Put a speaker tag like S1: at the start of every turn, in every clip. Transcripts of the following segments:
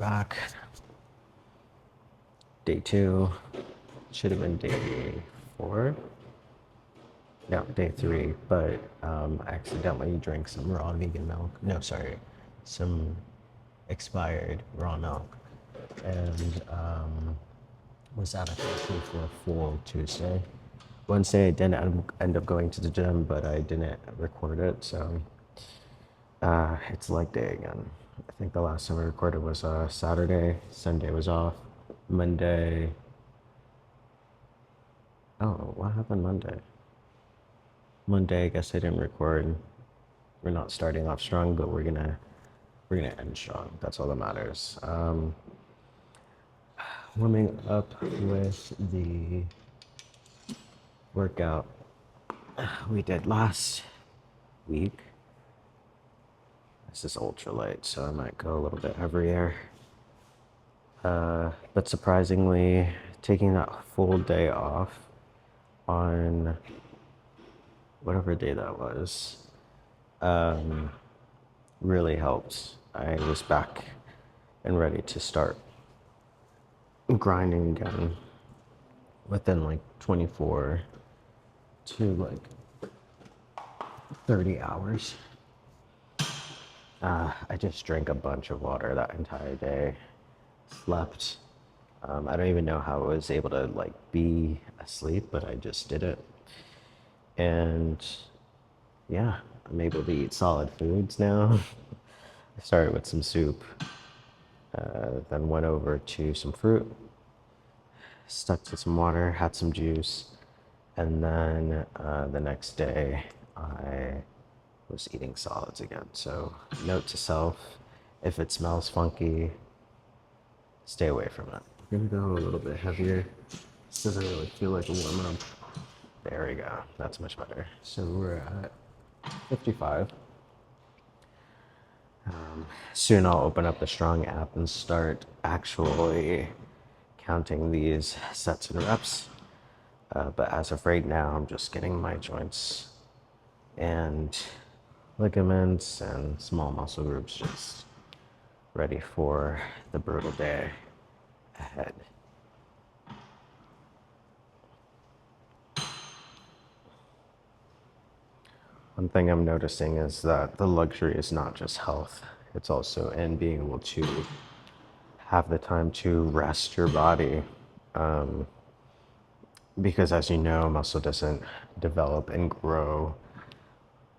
S1: back. Day 2. Should have been day 4. No, day 3. But I accidentally drank some raw vegan milk. No, sorry. Some expired raw milk. And was out of country for a full Tuesday. Wednesday I didn't end up going to the gym, but I didn't record it, so it's leg day again. I think the last time I recorded was Saturday. Sunday was off. Monday. Oh, what happened Monday? Monday, I guess I didn't record. We're not starting off strong, but we're gonna end strong. That's all that matters. Warming up with the workout we did last week. This is ultralight, so I might go a little bit heavier. But surprisingly, taking that full day off on whatever day that was really helped. I was back and ready to start grinding again within like 24 to like 30 hours. I just drank a bunch of water that entire day. Slept. I don't even know how I was able to like be asleep, but I just did it. And yeah, I'm able to eat solid foods now. I started with some soup, then went over to some fruit, stuck to some water, had some juice, and then the next day I was eating solids again. So note to self, if it smells funky, stay away from it. I'm gonna go a little bit heavier. This doesn't really feel like a warm up. There we go. That's much better. So we're at 55. Soon I'll open up the Strong app and start actually counting these sets and reps. But as of right now, I'm just getting my joints and ligaments and small muscle groups just ready for the brutal day ahead. One thing I'm noticing is that the luxury is not just health, it's also in being able to have the time to rest your body. Because as you know, muscle doesn't develop and grow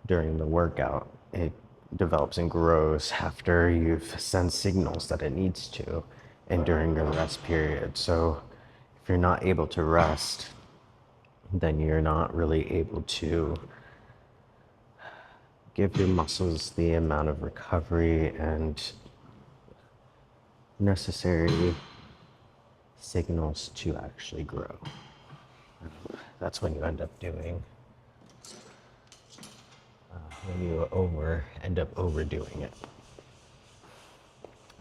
S1: during the workout. It develops and grows after you've sent signals that it needs to and during the rest period. So if you're not able to rest, then you're not really able to give your muscles the amount of recovery and necessary signals to actually grow. That's when you end up doing, when you end up overdoing it.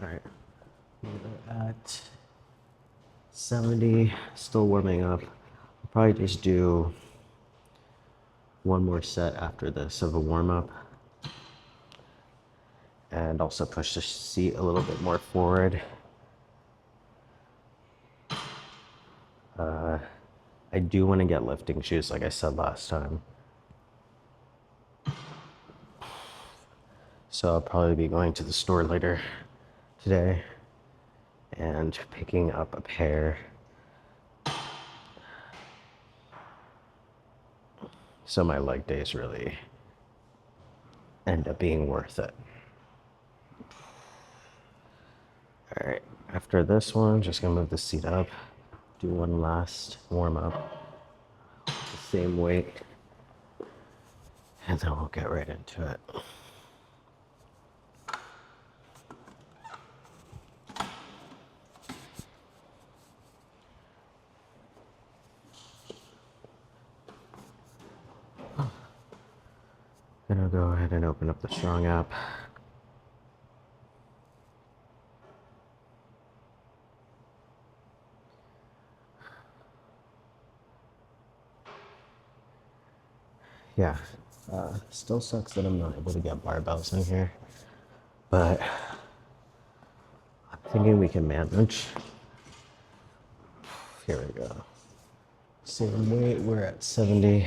S1: All right, we're at 70, still warming up. I'll probably just do one more set after this of a warm up. And also push the seat a little bit more forward. I do want to get lifting shoes, like I said last time. So I'll probably be going to the store later today and picking up a pair. So my leg days really end up being worth it. All right, after this one, just gonna move the seat up, do one last warm up, the same weight, and then we'll get right into it. Gonna go ahead and open up the Strong app. Yeah, still sucks that I'm not able to get barbells in here, but I'm thinking we can manage. Here we go. Same weight, we're at 70.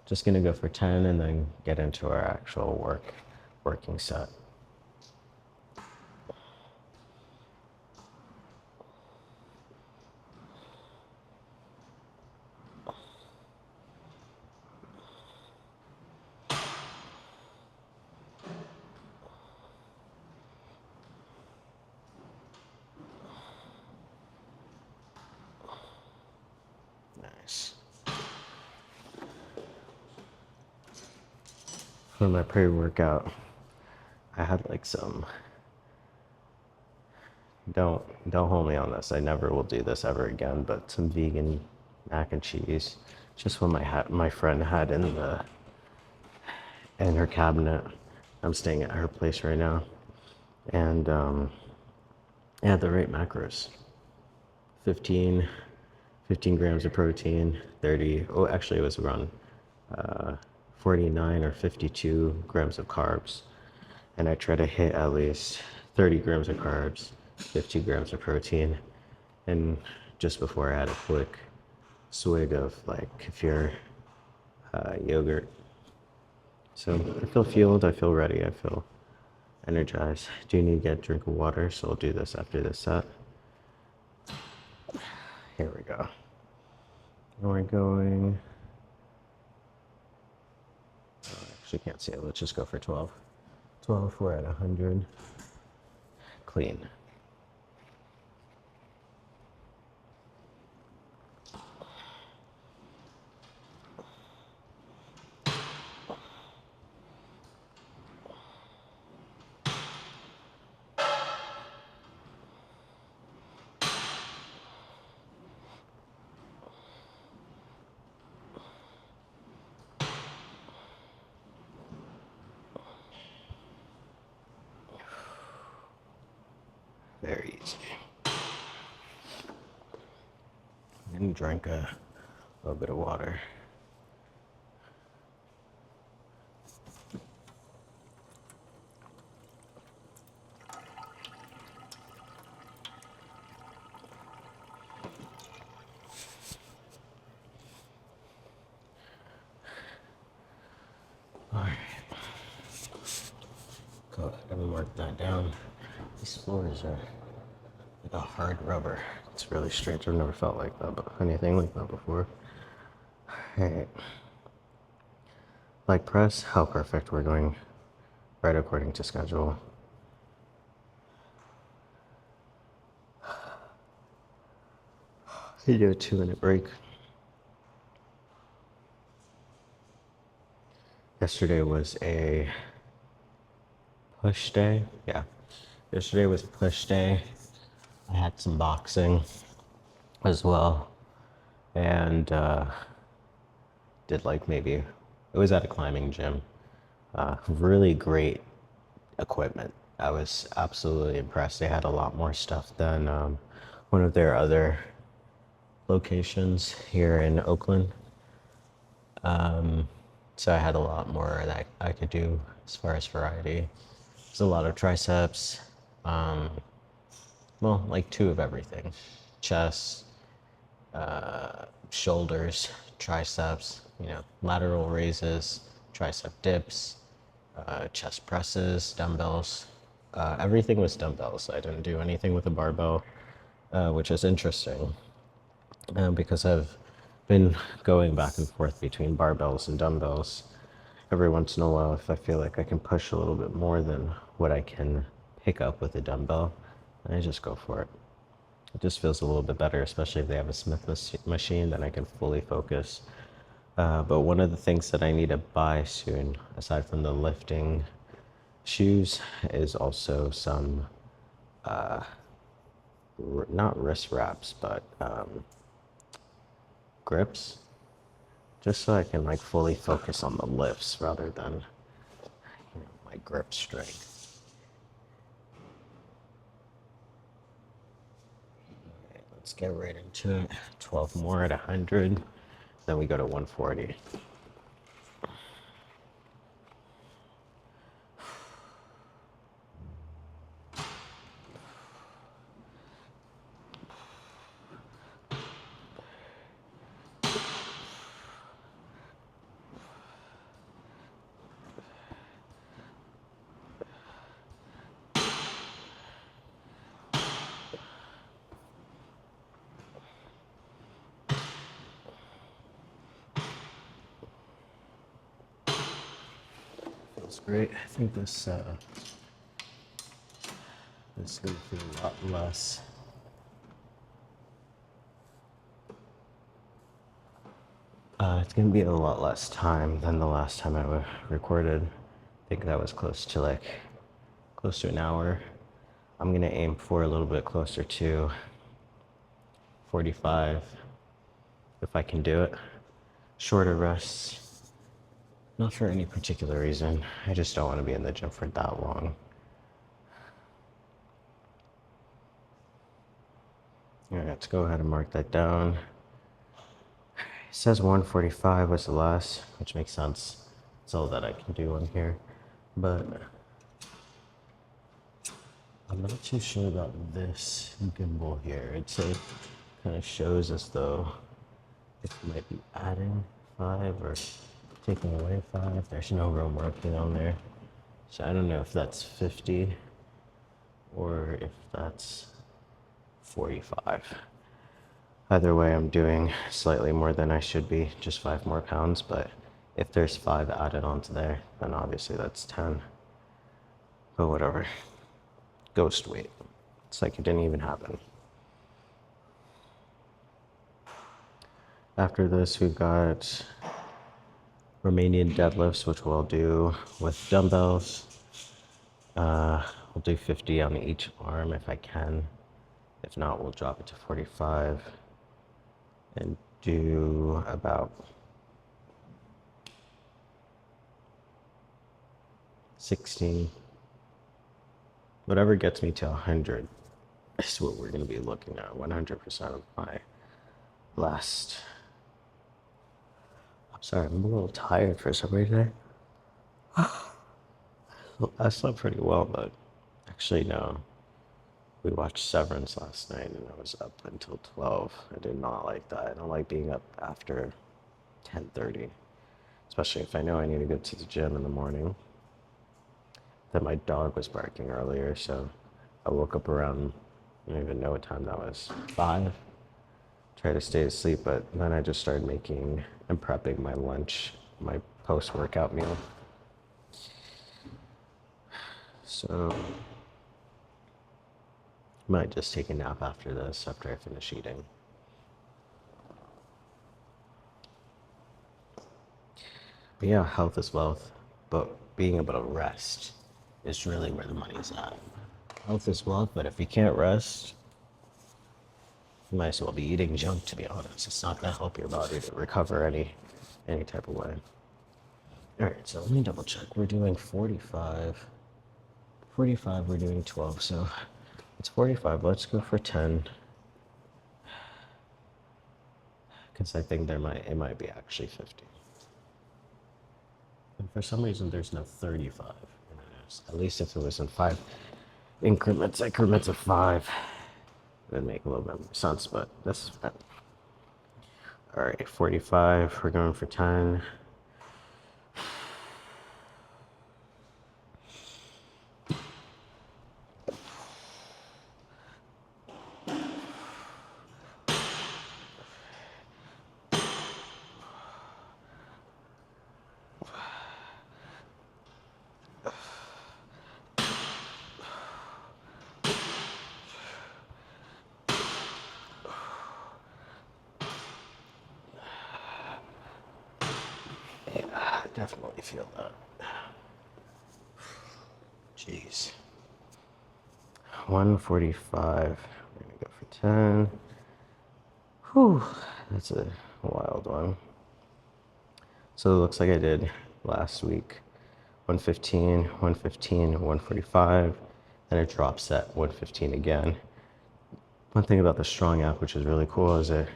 S1: Just gonna go for 10 and then get into our actual working set. Nice. For my pre-workout, I had like some, don't hold me on this, I never will do this ever again, but some vegan mac and cheese. Just what my friend had in her cabinet. I'm staying at her place right now. And it had the right macros. 15 grams of protein, 30, oh, actually it was around 49 or 52 grams of carbs. And I try to hit at least 30 grams of carbs, 50 grams of protein. And just before I had a quick swig of like kefir yogurt. So I feel fueled, I feel ready, I feel energized. Do need to get a drink of water, so I'll do this after this set. Here we go. And we're going, oh, I actually can't see it, let's just go for 12. 12, we're at 100. Clean. Very easy. And drink a little bit of water. All right. Go ahead and mark that down. These floors are like a hard rubber. It's really strange. I've never felt like that, but anything like that before. All right. Leg press, how perfect. We're going right according to schedule. You do a 2-minute break. Yesterday was a push day. Yeah. Yesterday was push day. I had some boxing as well. And did like maybe, it was at a climbing gym. Really great equipment. I was absolutely impressed. They had a lot more stuff than one of their other locations here in Oakland. So I had a lot more that I could do as far as variety. There's a lot of triceps, well, like 2 of everything. Chest, shoulders, triceps, lateral raises, tricep dips, chest presses, dumbbells. Everything was dumbbells. I didn't do anything with a barbell, which is interesting because I've been going back and forth between barbells and dumbbells. Every once in a while, if I feel like I can push a little bit more than what I can pick up with a dumbbell, I just go for it. It just feels a little bit better, especially if they have a Smith machine, then I can fully focus. But one of the things that I need to buy soon, aside from the lifting shoes, is also some, not wrist wraps, but grips, just so I can like fully focus on the lifts rather than my grip strength. Right, let's get right into it. 12 more at 100, then we go to 140. feels great. I think this is gonna feel a lot less. It's gonna be a lot less time than the last time I recorded. I think that was close to an hour. I'm gonna aim for a little bit closer to 45 if I can do it. Shorter rests, not for any particular reason. I just don't want to be in the gym for that long. All right, let's go ahead and mark that down. It says 145 was the last, which makes sense. It's all that I can do on here, but I'm not too sure about this gimbal here. It kind of shows as though it might be adding 5 or taking away 5. There's no real marking on there, so I don't know if that's 50 or if that's 45. Either way, I'm doing slightly more than I should be, just 5 more pounds, but if there's 5 added onto there, then obviously that's 10. But whatever. Ghost weight. It's like it didn't even happen. After this, we've got Romanian deadlifts, which we'll do with dumbbells. We'll do 50 on each arm if I can. If not, we'll drop it to 45 and do about 16. Whatever gets me to 100 is what we're going to be looking at. 100% of my last. I'm sorry, I'm a little tired for some reason. I slept pretty well, but actually, no. We watched Severance last night and I was up until 12. I did not like that. I don't like being up after 10:30, especially if I know I need to go to the gym in the morning. Then my dog was barking earlier, so I woke up around, I don't even know what time that was, 5. Tried to stay asleep, but then I just started making and prepping my lunch, my post-workout meal. So might just take a nap after this, after I finish eating. But yeah, health is wealth, but being able to rest is really where the money's at. Health is wealth, but if you can't rest, you might as well be eating junk, to be honest. It's not going to help your body to recover any type of way. All right, so let me double check. We're doing 45. 45, we're doing 12, so it's 45. Let's go for 10. Because I think it might be actually 50. And for some reason, there's no 35. At least if it was in 5 increments of 5, it would make a little bit more sense, but this is fine. All right, 45, we're going for 10. I definitely feel that. Jeez. 145. We're gonna go for 10. Whew, that's a wild one. So it looks like I did last week 115, 115, 145, then it drops at 115 again. One thing about the Strong app, which is really cool, is it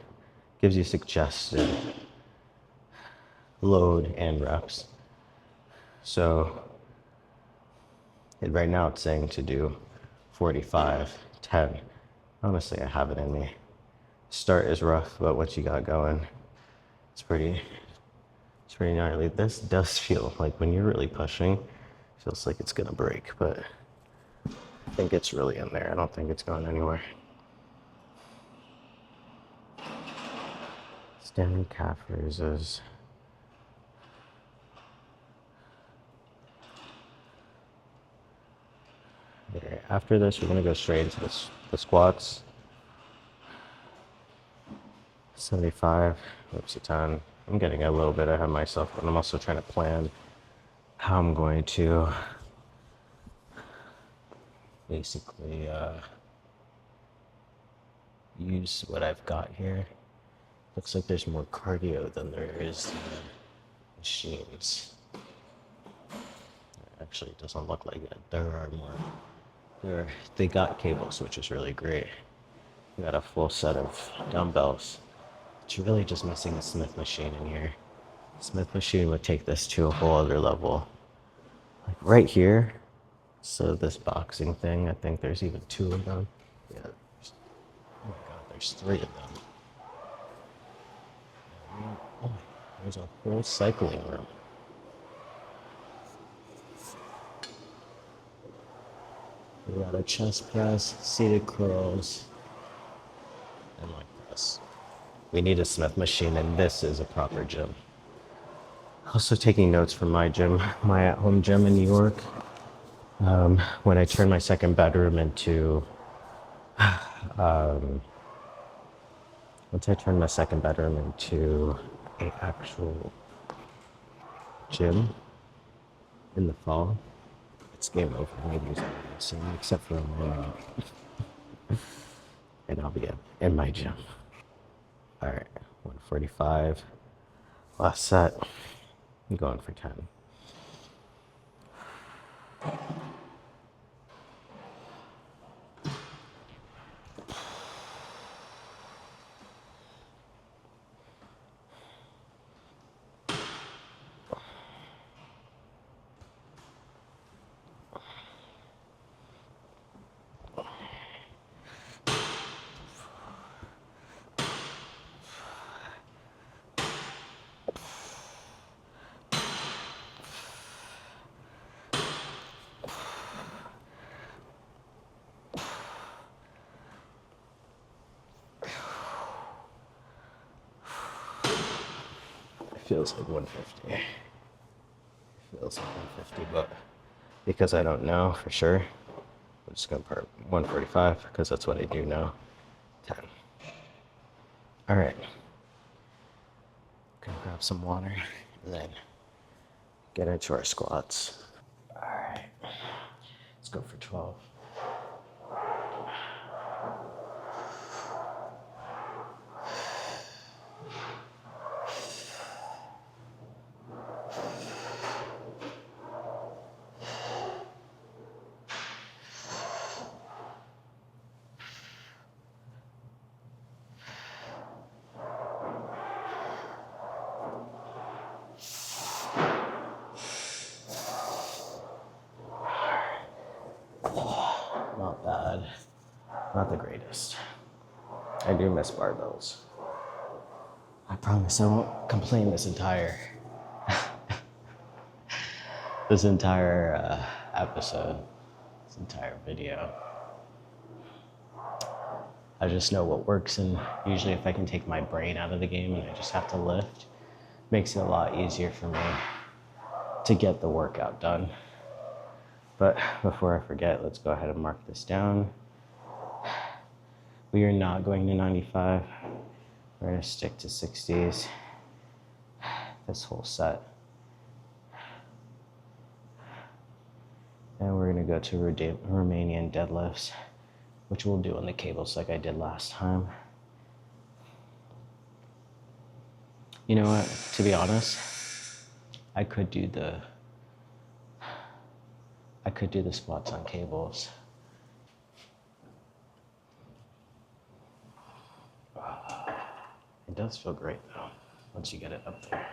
S1: gives you suggested load and reps. So right now it's saying to do 45, 10. Honestly, I have it in me. Start is rough, but once you got going, it's pretty gnarly. This does feel like when you're really pushing, it feels like it's gonna break, but I think it's really in there. I don't think it's going anywhere. Standing calf raises. Okay, after this, we're gonna go straight into the squats. 75 reps a ton. I'm getting a little bit ahead of myself, but I'm also trying to plan how I'm going to basically use what I've got here. Looks like there's more cardio than there is machines. Actually, it doesn't look like that. There are more. They got cables, which is really great. We got a full set of dumbbells. It's really just missing a Smith machine in here. Smith machine would take this to a whole other level. Like right here. So this boxing thing, I think there's even 2 of them. Yeah. Oh my god, there's 3 of them. Oh, there's a whole cycling room. We got a chest press, seated curls, and leg press. We need a Smith machine, and this is a proper gym. Also taking notes from my gym, my at-home gym in New York. When I turned my second bedroom into, once I turned my second bedroom into an actual gym in the fall, it's game over. Nobody's gonna be seeing me except for a moment. And I'll be in my gym. All right, 145. Last set. I'm going for 10. It feels like 150. It feels like 150, but because I don't know for sure, I'm just gonna put 145 because that's what I do know. 10. All right. Gonna grab some water and then get into our squats. All right. Let's go for 12. Not bad. Not the greatest. I do miss barbells. I promise I won't complain this entire episode, this entire video. I just know what works, and usually if I can take my brain out of the game and I just have to lift, makes it a lot easier for me to get the workout done. But before I forget, let's go ahead and mark this down. We are not going to 95. We're gonna stick to 60s this whole set. And we're gonna go to Romanian deadlifts, which we'll do on the cables like I did last time. You know what, to be honest, I could do the squats on cables. It does feel great though, once you get it up there.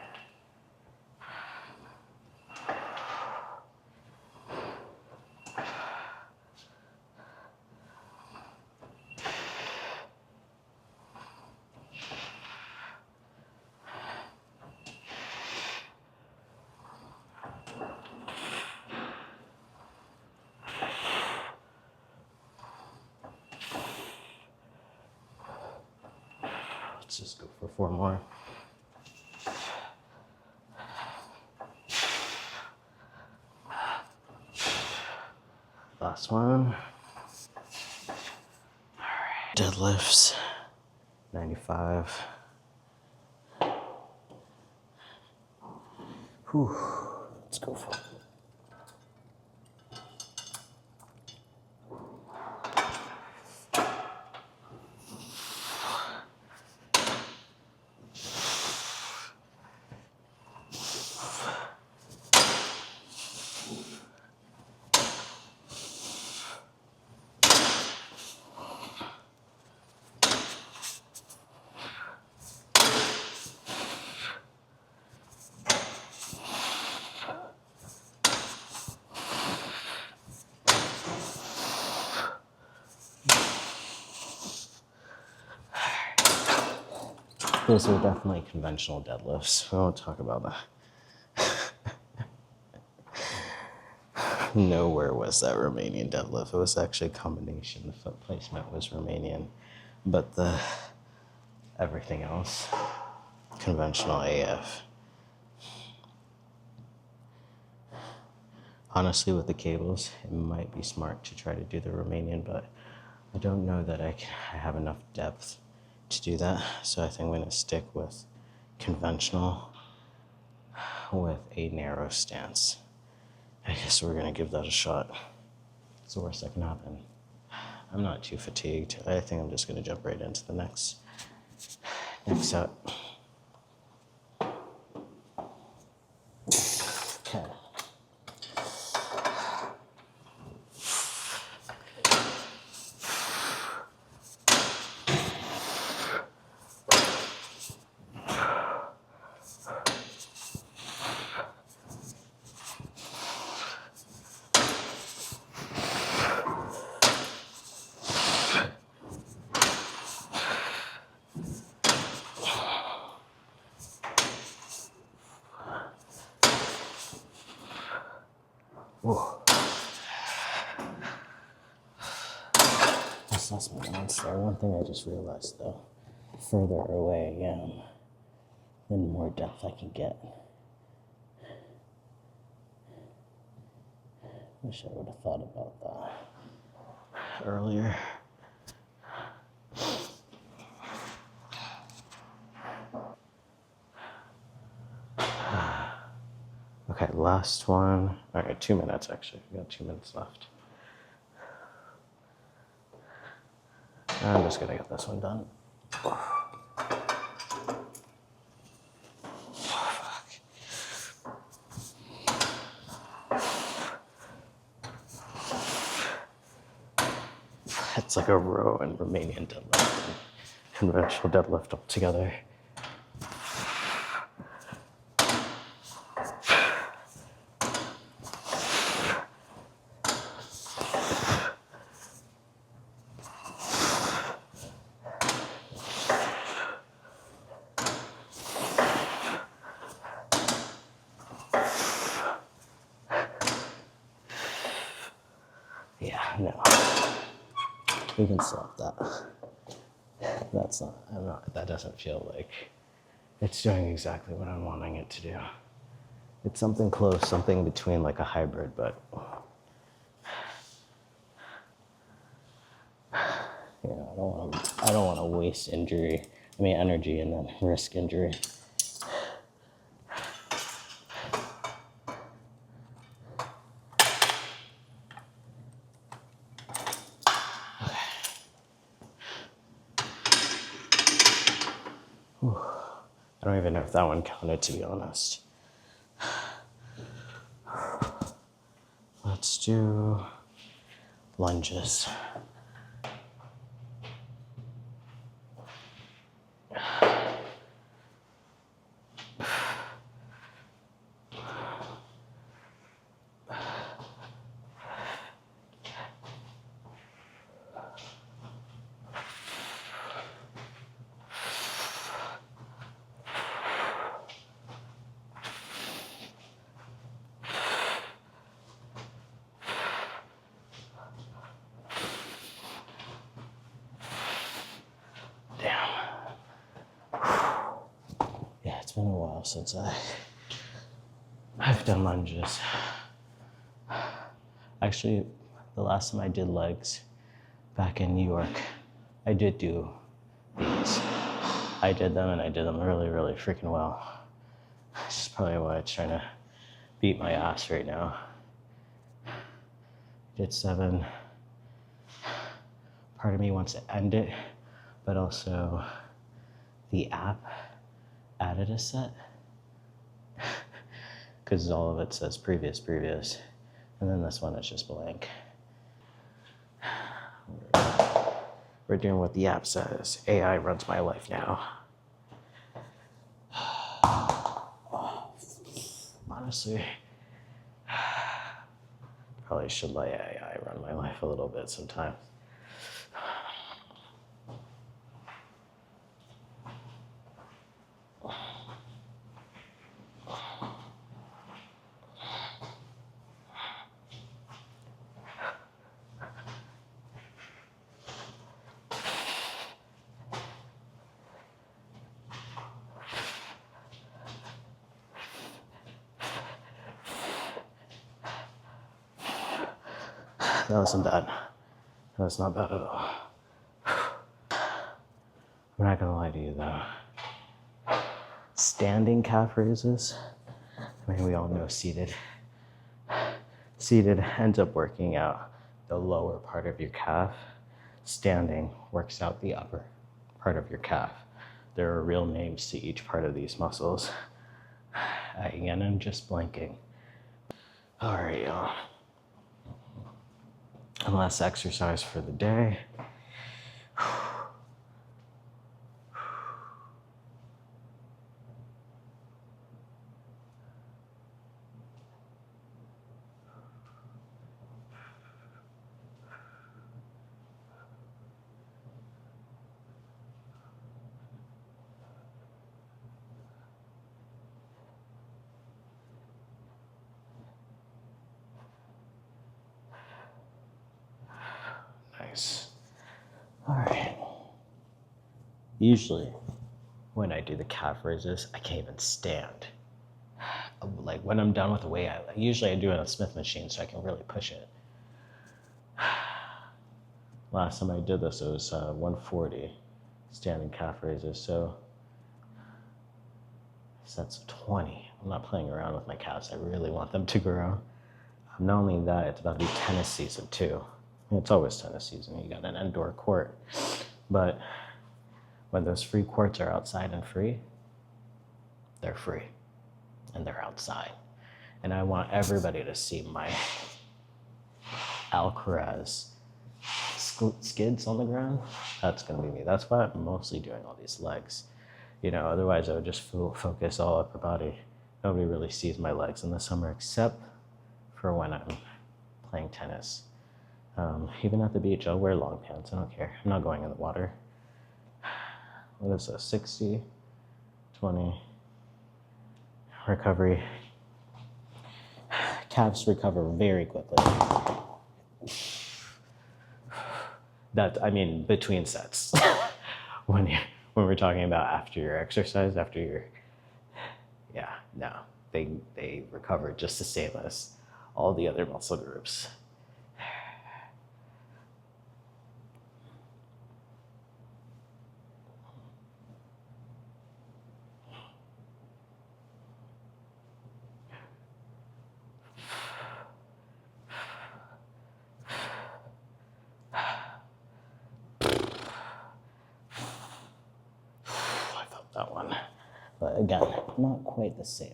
S1: Let's just go for 4 more. last one. Deadlifts, 95. Whew. Let's go for it. These are definitely conventional deadlifts. We won't talk about that. Nowhere was that Romanian deadlift. It was actually a combination. The foot placement was Romanian, but everything else, conventional AF. Honestly, with the cables, it might be smart to try to do the Romanian, but I don't know that I have enough depth to do that. So I think I'm going to stick with conventional with a narrow stance. I guess we're going to give that a shot. It's the worst that can happen. I'm not too fatigued. I think I'm just going to jump right into the next set. Okay. Whoa. That's my balance there. One thing I just realized though, the further away I am, the more depth I can get. Wish I would have thought about that earlier. Okay, last one. All right, 2 minutes actually. We got 2 minutes left. I'm just gonna get this one done. It's like a row and Romanian deadlift and conventional deadlift all together. Yeah, no. We can stop that. That doesn't feel like it's doing exactly what I'm wanting it to do. It's something close, something between like a hybrid, but you know, I don't want to waste energy and then risk injury. I don't even know if that one counted, to be honest. Let's do lunges. It's been a while since I've done lunges. Actually, The last time I did legs back in New York, I did do these. I did them and I did them really, really freaking well. This is probably why it's trying to beat my ass right now. Did 7. Part of me wants to end it, but also the app added a set because all of it says previous, and then this one is just blank. We're doing what the app says. AI runs my life now. Honestly, probably should let AI run my life a little bit sometimes. That wasn't bad. That was not bad at all. I'm not gonna lie to you though. Standing calf raises, I mean, we all know seated ends up working out the lower part of your calf. Standing works out the upper part of your calf. There are real names to each part of these muscles. Again, I'm just blanking. All right, y'all. Last exercise for the day. Nice. All right. Usually, when I do the calf raises, I can't even stand. Like when I'm done with the weight, usually I do it on a Smith machine so I can really push it. Last time I did this, it was 140 standing calf raises, so sets of 20. I'm not playing around with my calves. I really want them to grow. Not only that, it's about to be tennis season too. It's always tennis season. You got an indoor court. But when those free courts are outside and free, they're free and they're outside. And I want everybody to see my Alcaraz skids on the ground. That's gonna be me. That's why I'm mostly doing all these legs. You know, otherwise I would just focus all upper body. Nobody really sees my legs in the summer except for when I'm playing tennis. Even at the beach, I'll wear long pants. I don't care. I'm not going in the water. What is this? 60, 20, recovery. Calves recover very quickly. Between sets. when we're talking about after your exercise, they recover just the same as all the other muscle groups. That one. But again, not quite the same.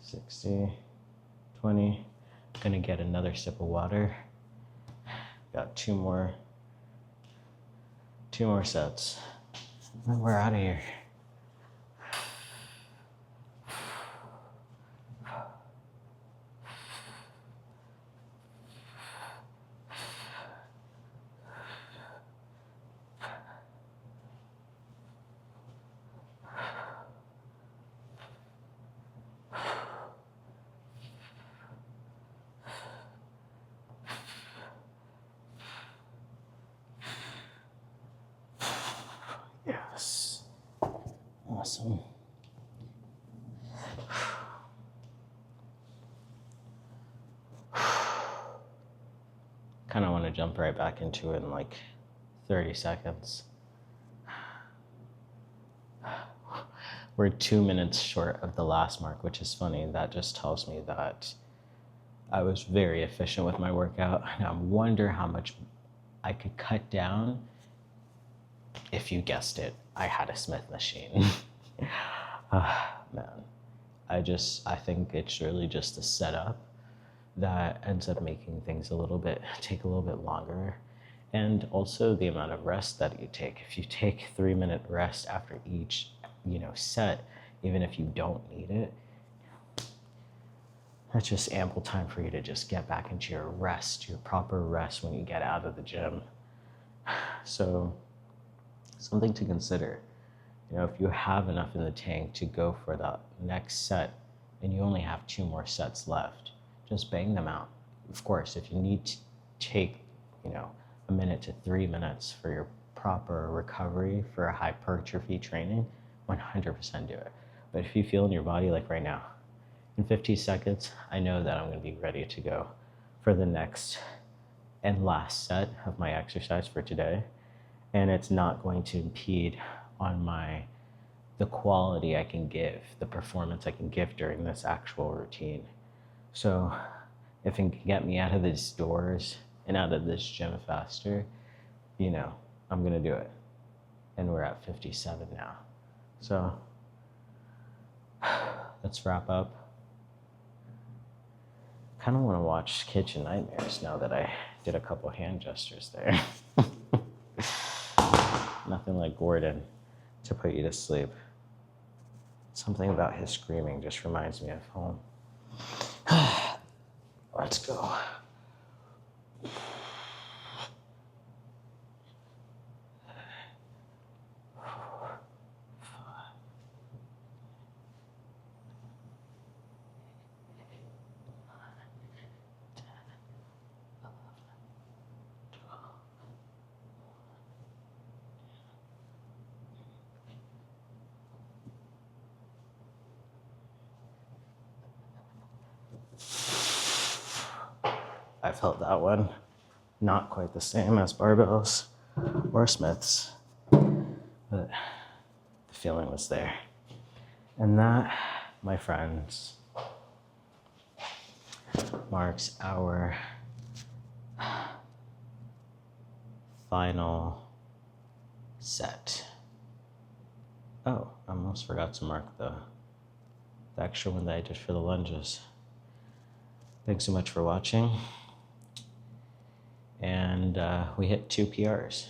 S1: $60, $20. Gonna get another sip of water. Got two more sets. And we're out of here. Yes. Awesome. want to jump right back into it in like 30 seconds. We're 2 minutes short of the last mark, which is funny. That just tells me that I was very efficient with my workout. And I wonder how much I could cut down if you guessed it. I had a Smith machine. Man, I think it's really just the setup that ends up making things take a little bit longer. And also the amount of rest that you take. If you take 3-minute rest after each, set, even if you don't need it, that's just ample time for you to just get back into your proper rest when you get out of the gym. So something to consider. If you have enough in the tank to go for that next set and you only have 2 more sets left, just bang them out. Of course, if you need to take, 1 minute to 3 minutes for your proper recovery for a hypertrophy training, 100% do it. But if you feel in your body like right now, in 50 seconds, I know that I'm going to be ready to go for the next and last set of my exercise for today. And it's not going to impede on the quality I can give, the performance I can give during this actual routine. So if it can get me out of these doors and out of this gym faster, I'm going to do it. And we're at 57 now. So let's wrap up. Kind of want to watch Kitchen Nightmares now that I did a couple hand gestures there. Nothing like Gordon to put you to sleep. Something about his screaming just reminds me of home. Let's go. I felt that one. Not quite the same as barbells or Smiths, but the feeling was there. And that, my friends, marks our final set. Oh, I almost forgot to mark the extra one that I did for the lunges. Thanks so much for watching. And we hit 2 PRs.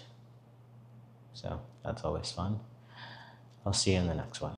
S1: So that's always fun. I'll see you in the next one.